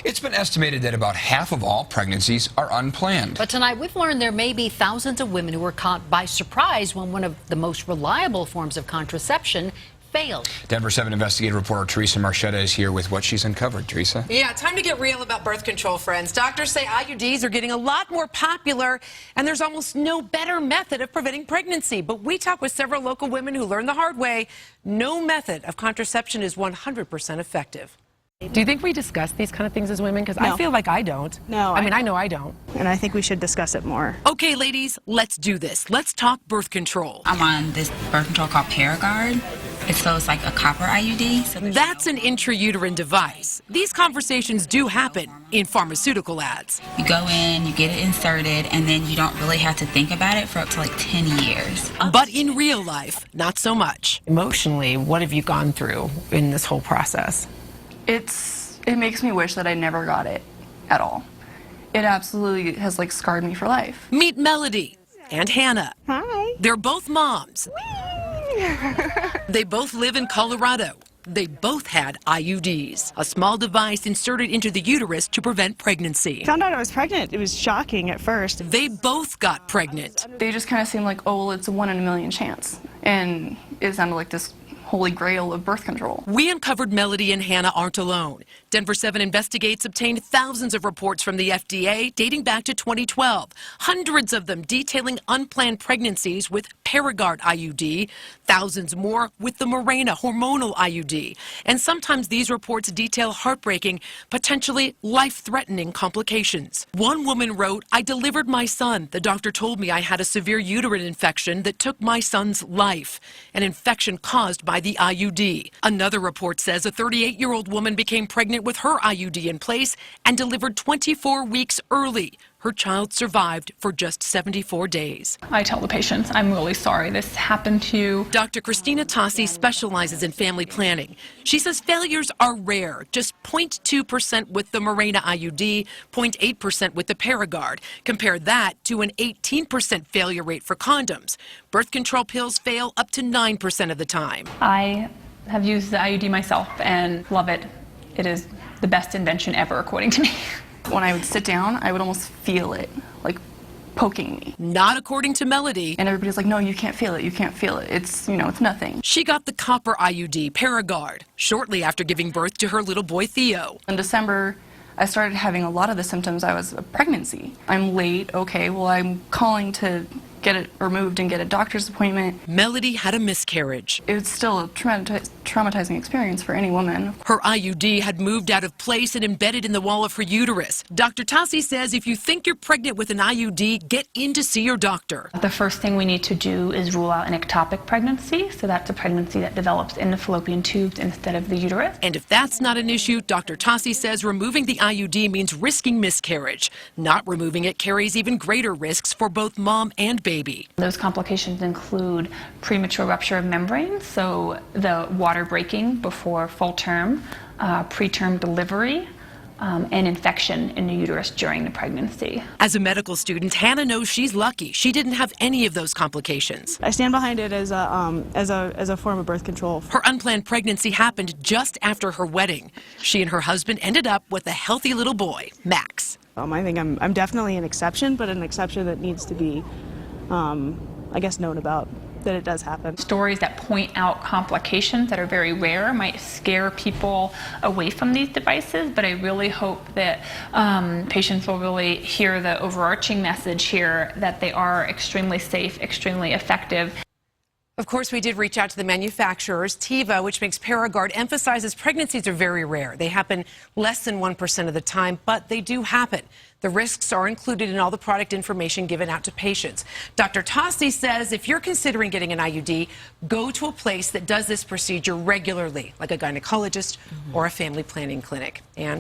It's been estimated that about half of all pregnancies are unplanned. But tonight we've learned there may be thousands of women who were caught by surprise when one of the most reliable forms of contraception failed. Denver 7 investigative reporter Teresa Marchetta is here with what she's uncovered. Teresa? Yeah, time to get real about birth control, friends. Doctors say IUDs are getting a lot more popular, and there's almost no better method of preventing pregnancy. But we talked with several local women who learned the hard way. No method of contraception is 100% effective. Do you think we discuss these kind of things as women? Because No. I feel like I don't. No. I mean, I know I don't. And I think we should discuss it more. Okay, ladies, let's do this. Let's talk birth control. I'm on this birth control called Paragard. It's like a copper IUD. So That's an intrauterine device. These conversations do happen in pharmaceutical ads. you go in, you get it inserted, and then you don't really have to think about it for up to like 10 years. But in real life, not so much. Emotionally, what have you gone through in this whole process? It makes me wish that I never got it at all. It absolutely has like scarred me for life. Meet Melody and Hannah. Hi. They're both moms. They both live in Colorado. They both had IUDs, a small device inserted into the uterus to prevent pregnancy. Found out I was pregnant. It was shocking at first. They both got pregnant. They just kind of seem like, oh, well, it's a 1 in a million chance. And it sounded like this holy grail of birth control. We uncovered Melody and Hannah aren't alone. Denver 7 Investigates obtained thousands of reports from the FDA dating back to 2012, hundreds of them detailing unplanned pregnancies with Paragard IUD, thousands more with the Mirena hormonal IUD. And sometimes these reports detail heartbreaking, potentially life-threatening complications. One woman wrote, "I delivered my son. The doctor told me I had a severe uterine infection that took my son's life, an infection caused by the IUD." Another report says a 38-year-old woman became pregnant with her IUD in place and delivered 24 weeks early. Her child survived for just 74 days. I tell the patients, I'm really sorry this happened to you. Dr. Christina Tassi specializes in family planning. She says failures are rare, just 0.2% with the Mirena IUD, 0.8% with the Paragard. Compare that to an 18% failure rate for condoms. Birth control pills fail up to 9% of the time. I have used the IUD myself and love it. It is the best invention ever, according to me. When I would sit down, I would almost feel it, like poking me. Not according to Melody. And everybody's like, no, you can't feel it, you can't feel it. It's, it's nothing. She got the copper IUD, Paragard, shortly after giving birth to her little boy Theo. In December, I started having a lot of the symptoms. I was a pregnancy. I'm late, okay, well, I'm calling to get it removed and get a doctor's appointment. Melody had a miscarriage. It was still a traumatizing experience for any woman. Her IUD had moved out of place and embedded in the wall of her uterus. Dr. Tassi says if you think you're pregnant with an IUD, get in to see your doctor. The first thing we need to do is rule out an ectopic pregnancy. So that's a pregnancy that develops in the fallopian tubes instead of the uterus. And if that's not an issue, Dr. Tassi says removing the IUD means risking miscarriage. Not removing it carries even greater risks for both mom and baby. Those complications include premature rupture of membranes, so the water breaking before full term, preterm delivery, and infection in the uterus during the pregnancy. As a medical student, Hannah knows she's lucky. She didn't have any of those complications. I stand behind it as a form of birth control. Her unplanned pregnancy happened just after her wedding. She and her husband ended up with a healthy little boy, Max. I think I'm definitely an exception, but an exception that needs to be, I guess, known about, that it does happen. Stories that point out complications that are very rare might scare people away from these devices, but I really hope that patients will really hear the overarching message here that they are extremely safe, extremely effective. Of course, we did reach out to the manufacturers. Teva, which makes Paragard, emphasizes pregnancies are very rare. They happen less than 1% of the time, but they do happen. The risks are included in all the product information given out to patients. Dr. Tassi says if you're considering getting an IUD, go to a place that does this procedure regularly, like a gynecologist or a family planning clinic. And